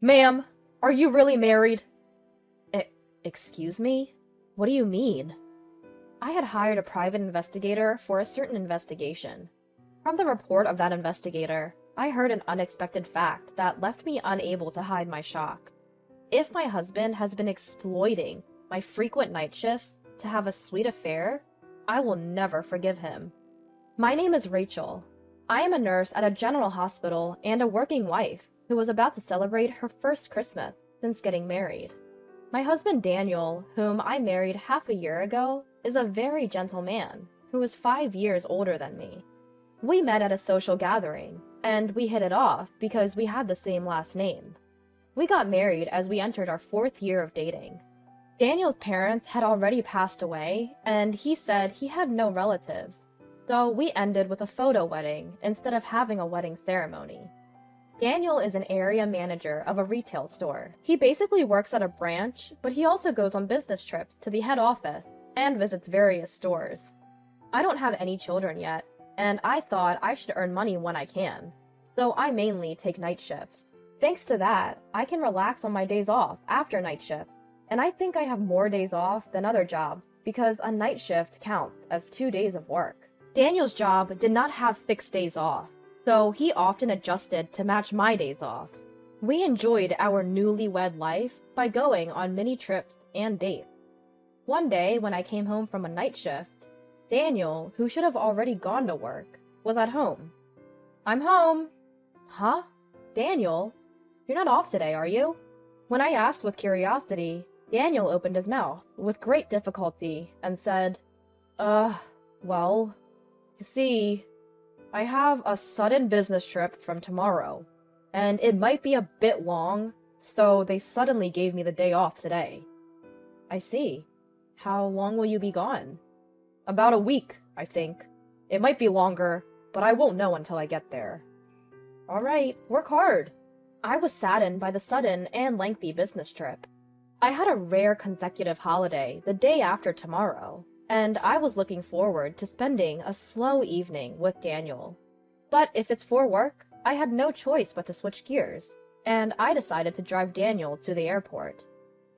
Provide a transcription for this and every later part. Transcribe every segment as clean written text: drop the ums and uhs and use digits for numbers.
Ma'am, are you really married? E- Excuse me? What do you mean? I had hired a private investigator for a certain investigation. From the report of that investigator, I heard an unexpected fact that left me unable to hide my shock. If my husband has been exploiting my frequent night shifts to have a sweet affair, I will never forgive him. My name is Rachel. I am a nurse at a general hospital and a working wife who was about to celebrate her first Christmas since getting married. My husband Daniel, whom I married half a year ago, is a very gentle man who is 5 years older than me. We met at a social gathering, and we hit it off because we had the same last name. We got married as we entered our fourth year of dating. Daniel's parents had already passed away, and he said he had no relatives, so we ended with a photo wedding instead of having a wedding ceremony. Daniel is an area manager of a retail store. He basically works at a branch, but he also goes on business trips to the head office and visits various stores. I don't have any children yet, and I thought I should earn money when I can, so I mainly take night shifts. Thanks to that, I can relax on my days off after night shift, and I think I have more days off than other jobs because a night shift counts as 2 days of work. Daniel's job did not have fixed days off, so he often adjusted to match my days off. We enjoyed our newlywed life by going on many trips and dates. One day when I came home from a night shift, Daniel, who should have already gone to work, was at home. "I'm home." "Huh? Daniel? You're not off today, are you?" When I asked with curiosity, Daniel opened his mouth with great difficulty and said, well, you see, I have a sudden business trip from tomorrow, and it might be a bit long, so they suddenly gave me the day off today." "I see. How long will you be gone?" "About a week, I think. It might be longer, but I won't know until I get there." "All right, work hard." I was saddened by the sudden and lengthy business trip. I had a rare consecutive holiday the day after tomorrow, and I was looking forward to spending a slow evening with Daniel. But if it's for work, I had no choice but to switch gears, and I decided to drive Daniel to the airport.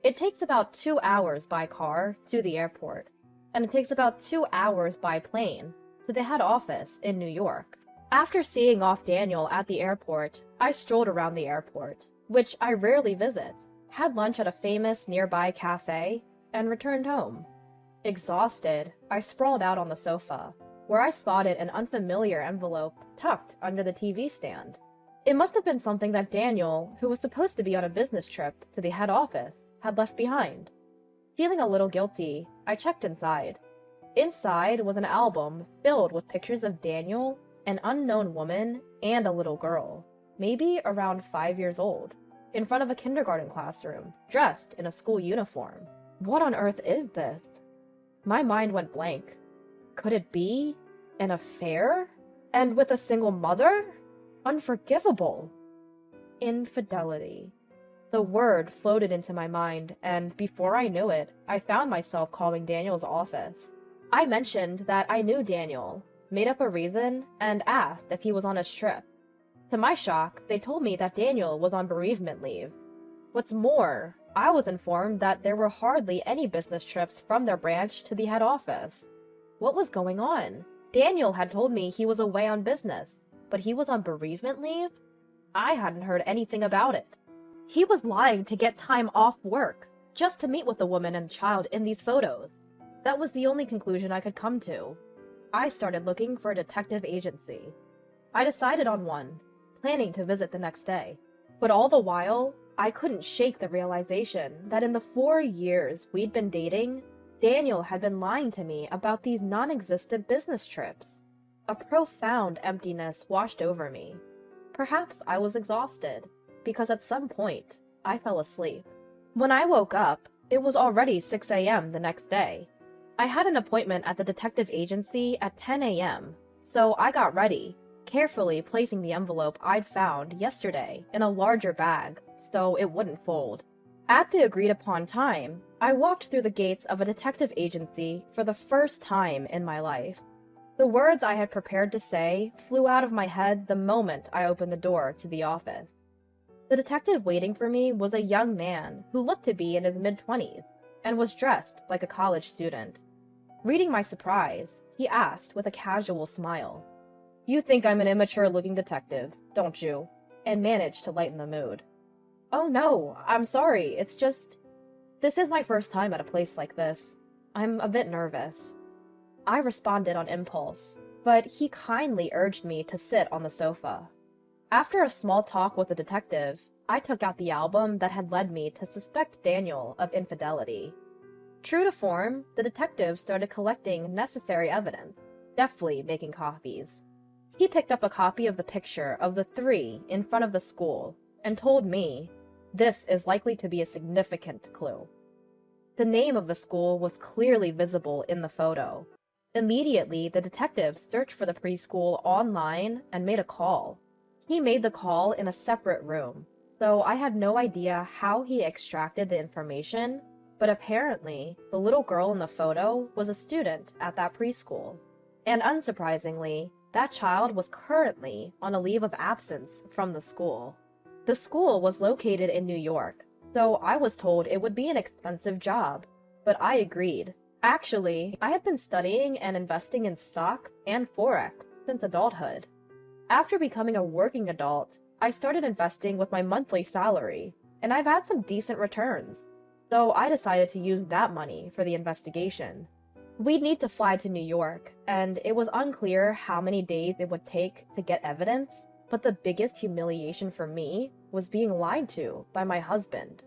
It takes about 2 hours by car to the airport, and it takes about 2 hours by plane to the head office in New York. After seeing off Daniel at the airport, I strolled around the airport, which I rarely visit, had lunch at a famous nearby cafe, and returned home. Exhausted, I sprawled out on the sofa, where I spotted an unfamiliar envelope tucked under the TV stand. It must have been something that Daniel, who was supposed to be on a business trip to the head office, had left behind. Feeling a little guilty, I checked inside. Inside was an album filled with pictures of Daniel, an unknown woman, and a little girl, maybe around 5 years old, in front of a kindergarten classroom, dressed in a school uniform. What on earth is this? My mind went blank. Could it be an affair? And with a single mother? Unforgivable. Infidelity. The word floated into my mind, and before I knew it, I found myself calling Daniel's office. I mentioned that I knew Daniel, made up a reason, and asked if he was on his trip. To my shock, they told me that Daniel was on bereavement leave. What's more, I was informed that there were hardly any business trips from their branch to the head office. What was going on? Daniel had told me he was away on business, but he was on bereavement leave? I hadn't heard anything about it. He was lying to get time off work, just to meet with the woman and child in these photos. That was the only conclusion I could come to. I started looking for a detective agency. I decided on one, planning to visit the next day. But all the while, I couldn't shake the realization that in the 4 years we'd been dating, Daniel had been lying to me about these non-existent business trips. A profound emptiness washed over me. Perhaps I was exhausted, because at some point, I fell asleep. When I woke up, it was already 6 a.m. the next day. I had an appointment at the detective agency at 10 a.m., so I got ready, carefully placing the envelope I'd found yesterday in a larger bag so it wouldn't fold. At the agreed-upon time, I walked through the gates of a detective agency for the first time in my life. The words I had prepared to say flew out of my head the moment I opened the door to the office. The detective waiting for me was a young man who looked to be in his mid-20s and was dressed like a college student. Reading my surprise, he asked with a casual smile, "You think I'm an immature-looking detective, don't you?" and managed to lighten the mood. "Oh no, I'm sorry, it's just... This is my first time at a place like this. I'm a bit nervous." I responded on impulse, but he kindly urged me to sit on the sofa. After a small talk with the detective, I took out the album that had led me to suspect Daniel of infidelity. True to form, the detective started collecting necessary evidence, deftly making copies. He picked up a copy of the picture of the three in front of the school and told me, "This is likely to be a significant clue." The name of the school was clearly visible in the photo. Immediately, the detective searched for the preschool online and made a call. He made the call in a separate room, so I had no idea how he extracted the information, but apparently, the little girl in the photo was a student at that preschool. And unsurprisingly, that child was currently on a leave of absence from the school. The school was located in New York, so I was told it would be an expensive job, but I agreed. Actually, I had been studying and investing in stocks and Forex since adulthood. After becoming a working adult, I started investing with my monthly salary, and I've had some decent returns, so I decided to use that money for the investigation. We'd need to fly to New York, and it was unclear how many days it would take to get evidence, but the biggest humiliation for me was being lied to by my husband.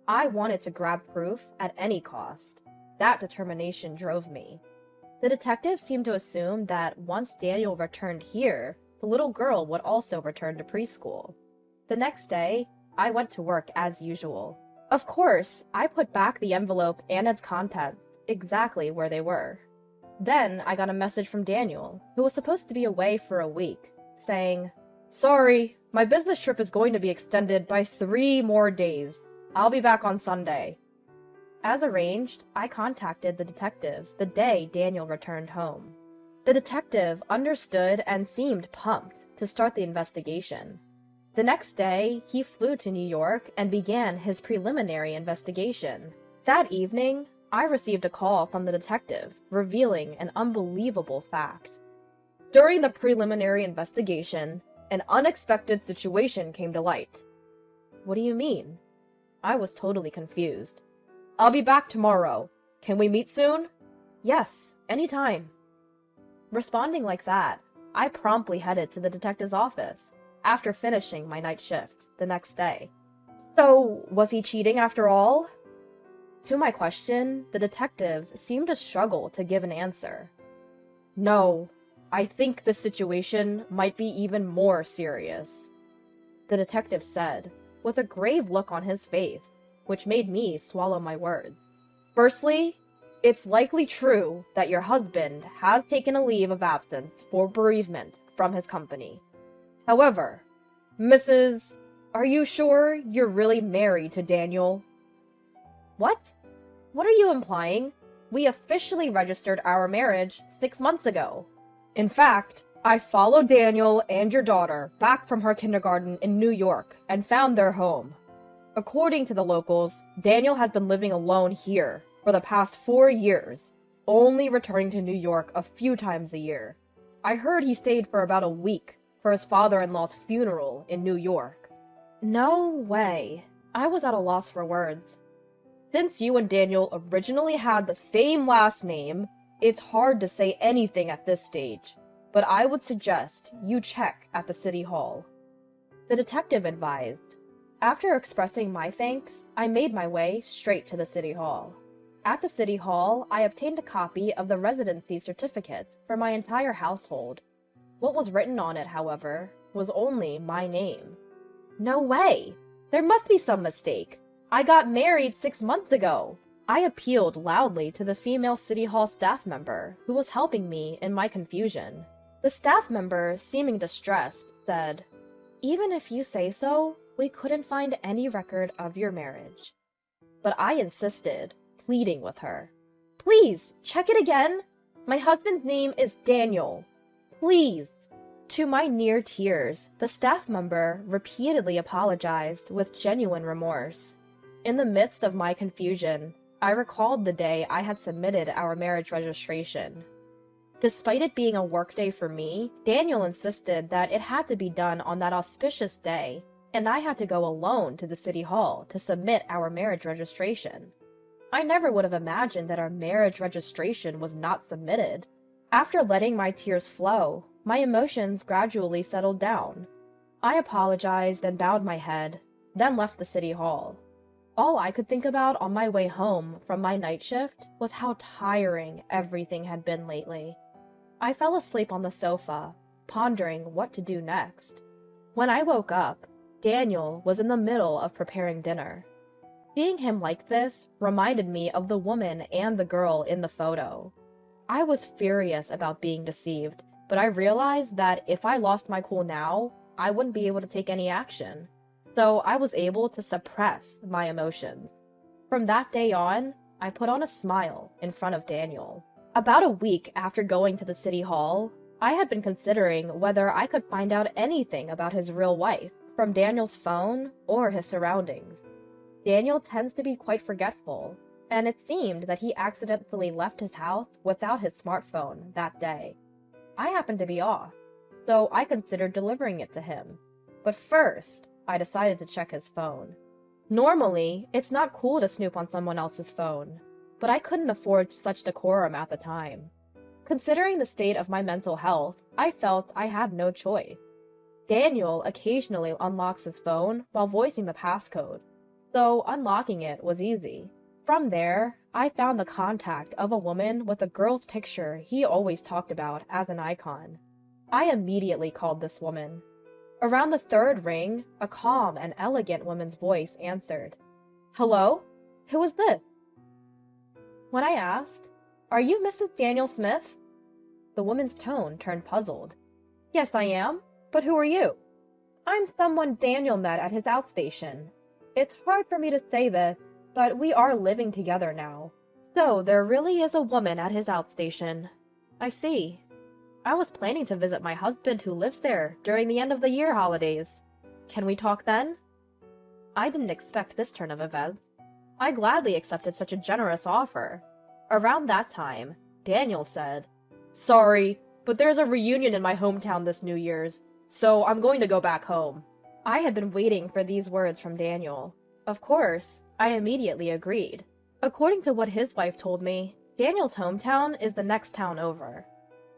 I wanted to grab proof at any cost. That determination drove me. The detective seemed to assume that once Daniel returned here, the little girl would also return to preschool. The next day, I went to work as usual. Of course, I put back the envelope and its contents exactly where they were. Then I got a message from Daniel, who was supposed to be away for a week, saying, "Sorry, my business trip is going to be extended by 3 more days. I'll be back on Sunday." As arranged, I contacted the detective the day Daniel returned home. The detective understood and seemed pumped to start the investigation. The next day, he flew to New York and began his preliminary investigation. That evening, I received a call from the detective, revealing an unbelievable fact. During the preliminary investigation, an unexpected situation came to light. What do you mean? I was totally confused. I'll be back tomorrow. Can we meet soon? Yes, anytime. Responding like that, I promptly headed to the detective's office after finishing my night shift the next day. So, was he cheating after all? To my question, the detective seemed to struggle to give an answer. No, I think this situation might be even more serious, the detective said, with a grave look on his face, which made me swallow my words. Firstly, it's likely true that your husband has taken a leave of absence for bereavement from his company. However, Mrs., are you sure you're really married to Daniel? What? What are you implying? We officially registered our marriage 6 months ago. In fact, I followed Daniel and your daughter back from her kindergarten in New York and found their home. According to the locals, Daniel has been living alone here for the past 4 years, only returning to New York a few times a year. I heard he stayed for about a week for his father-in-law's funeral in New York. No way. I was at a loss for words. Since you and Daniel originally had the same last name, it's hard to say anything at this stage, but I would suggest you check at the city hall. The detective advised. After expressing my thanks, I made my way straight to the city hall. At the city hall, I obtained a copy of the residency certificate for my entire household. What was written on it, however, was only my name. No way! There must be some mistake. I got married 6 months ago. I appealed loudly to the female city hall staff member who was helping me in my confusion. The staff member, seeming distressed, said, "Even if you say so, we couldn't find any record of your marriage." But I insisted, pleading with her. "Please, check it again. My husband's name is Daniel. Please." To my near tears, the staff member repeatedly apologized with genuine remorse. In the midst of my confusion, I recalled the day I had submitted our marriage registration. Despite it being a workday for me, Daniel insisted that it had to be done on that auspicious day, and I had to go alone to the city hall to submit our marriage registration. I never would have imagined that our marriage registration was not submitted. After letting my tears flow, my emotions gradually settled down. I apologized and bowed my head, then left the city hall. All I could think about on my way home from my night shift was how tiring everything had been lately. I fell asleep on the sofa, pondering what to do next. When I woke up, Daniel was in the middle of preparing dinner. Seeing him like this reminded me of the woman and the girl in the photo. I was furious about being deceived, but I realized that if I lost my cool now, I wouldn't be able to take any action. So I was able to suppress my emotions. From that day on, I put on a smile in front of Daniel. About a week after going to the city hall, I had been considering whether I could find out anything about his real wife from Daniel's phone or his surroundings. Daniel tends to be quite forgetful, and it seemed that he accidentally left his house without his smartphone that day. I happened to be off, so I considered delivering it to him. But first, I decided to check his phone. Normally, it's not cool to snoop on someone else's phone, but I couldn't afford such decorum at the time. Considering the state of my mental health, I felt I had no choice. Daniel occasionally unlocks his phone while voicing the passcode, so unlocking it was easy. From there, I found the contact of a woman with a girl's picture he always talked about as an icon. I immediately called this woman. Around the third ring, a calm and elegant woman's voice answered. "Hello? Who is this?" When I asked, "Are you Mrs. Daniel Smith?" the woman's tone turned puzzled. "Yes, I am. But who are you?" "I'm someone Daniel met at his outstation. It's hard for me to say this, but we are living together now." "So there really is a woman at his outstation. I see. I was planning to visit my husband who lives there during the end of the year holidays. Can we talk then?" I didn't expect this turn of events. I gladly accepted such a generous offer. Around that time, Daniel said, "Sorry, but there's a reunion in my hometown this New Year's, so I'm going to go back home." I had been waiting for these words from Daniel. Of course, I immediately agreed. According to what his wife told me, Daniel's hometown is the next town over.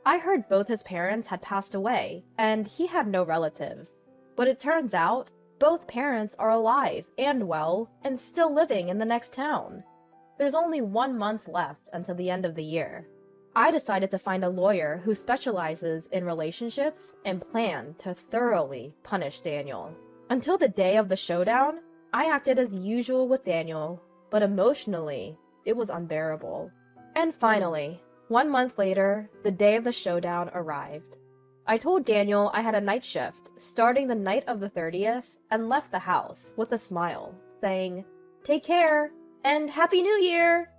I heard both his parents had passed away, and he had no relatives. But it turns out, both parents are alive and well, and still living in the next town. There's only 1 month left until the end of the year. I decided to find a lawyer who specializes in relationships and planned to thoroughly punish Daniel. Until the day of the showdown, I acted as usual with Daniel, but emotionally, it was unbearable. And finally, 1 month later, the day of the showdown arrived. I told Daniel I had a night shift starting the night of the 30th and left the house with a smile, saying, "Take care, and Happy New Year!"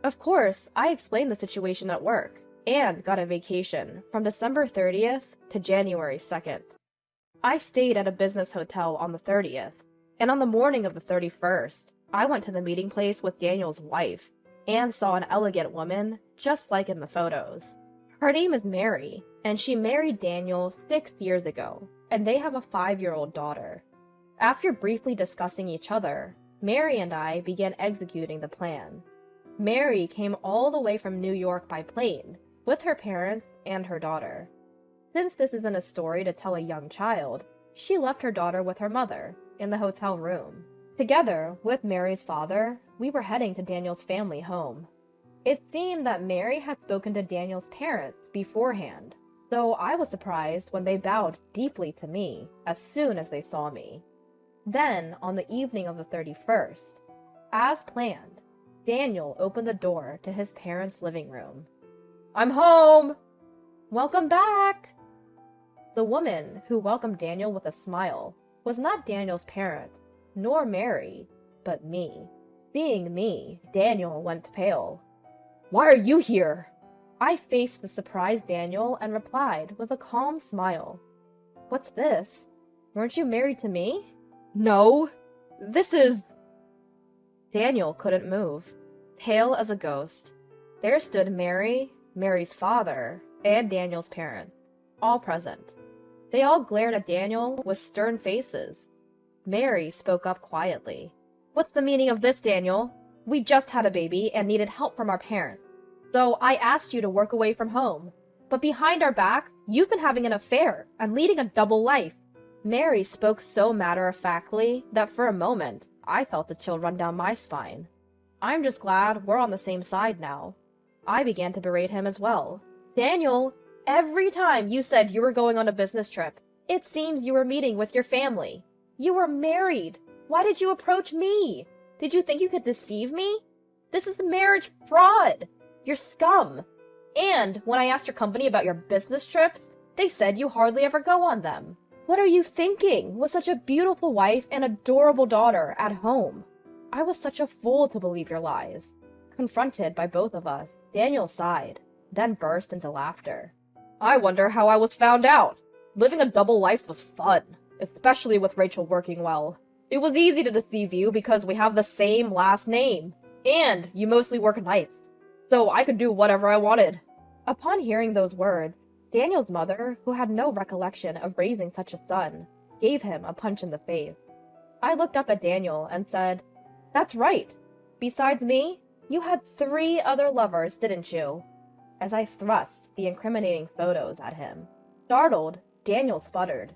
Of course, I explained the situation at work, and got a vacation from December 30th to January 2nd. I stayed at a business hotel on the 30th, and on the morning of the 31st, I went to the meeting place with Daniel's wife, and saw an elegant woman just like in the photos. Her name is Mary, and she married Daniel 6 years ago, and they have a 5-year-old daughter. After briefly discussing each other, Mary and I began executing the plan. Mary came all the way from New York by plane, with her parents and her daughter. Since this isn't a story to tell a young child, she left her daughter with her mother, in the hotel room. Together, with Mary's father, we were heading to Daniel's family home. It seemed that Mary had spoken to Daniel's parents beforehand, so I was surprised when they bowed deeply to me as soon as they saw me. Then, on the evening of the 31st, as planned, Daniel opened the door to his parents' living room. "I'm home!" "Welcome back!" The woman who welcomed Daniel with a smile was not Daniel's parents, nor Mary, but me. Seeing me, Daniel went pale. "Why are you here?" I faced the surprised Daniel and replied with a calm smile. What's this? Weren't you married to me? No. This is... Daniel couldn't move, pale as a ghost. There stood Mary, Mary's father, and Daniel's parents, all present. They all glared at Daniel with stern faces. Mary spoke up quietly. What's the meaning of this, Daniel? We just had a baby and needed help from our parents. So I asked you to work away from home. But behind our backs, you've been having an affair and leading a double life. Mary spoke so matter-of-factly that for a moment, I felt a chill run down my spine. I'm just glad we're on the same side now. I began to berate him as well. Daniel, every time you said you were going on a business trip, it seems you were meeting with your family. You were married. Why did you approach me? Did you think you could deceive me? This is marriage fraud. You're scum. And when I asked your company about your business trips, they said you hardly ever go on them. What are you thinking with such a beautiful wife and adorable daughter at home? I was such a fool to believe your lies. Confronted by both of us, Daniel sighed, then burst into laughter. I wonder how I was found out. Living a double life was fun, especially with Rachel working well. It was easy to deceive you because we have the same last name, and you mostly work nights, so I could do whatever I wanted. Upon hearing those words, Daniel's mother, who had no recollection of raising such a son, gave him a punch in the face. I looked up at Daniel and said, That's right. Besides me, you had 3 other lovers, didn't you? As I thrust the incriminating photos at him. Startled, Daniel sputtered.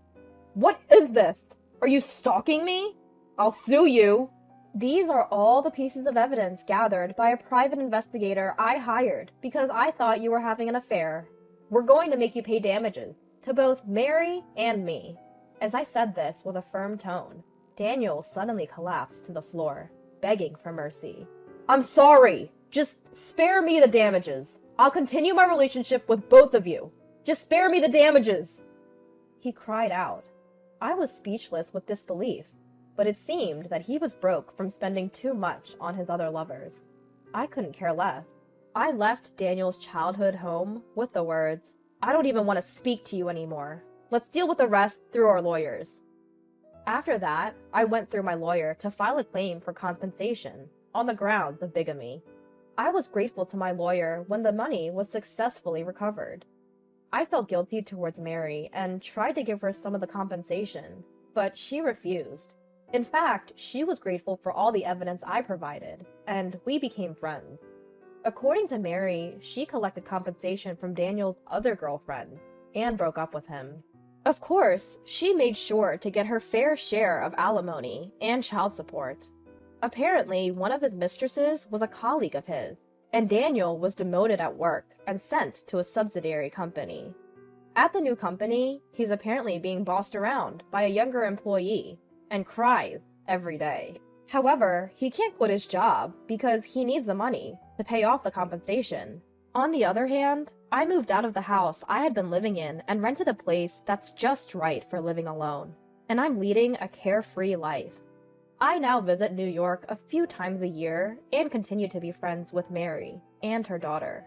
What is this? Are you stalking me? I'll sue you. These are all the pieces of evidence gathered by a private investigator I hired because I thought you were having an affair. We're going to make you pay damages, to both Mary and me. As I said this with a firm tone, Daniel suddenly collapsed to the floor, begging for mercy. I'm sorry. Just spare me the damages. I'll continue my relationship with both of you. Just spare me the damages. He cried out. I was speechless with disbelief, but it seemed that he was broke from spending too much on his other lovers. I couldn't care less. I left Daniel's childhood home with the words, I don't even want to speak to you anymore. Let's deal with the rest through our lawyers. After that, I went through my lawyer to file a claim for compensation on the grounds of bigamy. I was grateful to my lawyer when the money was successfully recovered. I felt guilty towards Mary and tried to give her some of the compensation, but she refused. In fact, she was grateful for all the evidence I provided, and we became friends. According to Mary, she collected compensation from Daniel's other girlfriend and broke up with him. Of course, she made sure to get her fair share of alimony and child support. Apparently, one of his mistresses was a colleague of his, and Daniel was demoted at work and sent to a subsidiary company. At the new company, he's apparently being bossed around by a younger employee and cries every day. However, he can't quit his job because he needs the money to pay off the compensation. On the other hand, I moved out of the house I had been living in and rented a place that's just right for living alone, and I'm leading a carefree life. I now visit New York a few times a year and continue to be friends with Mary and her daughter.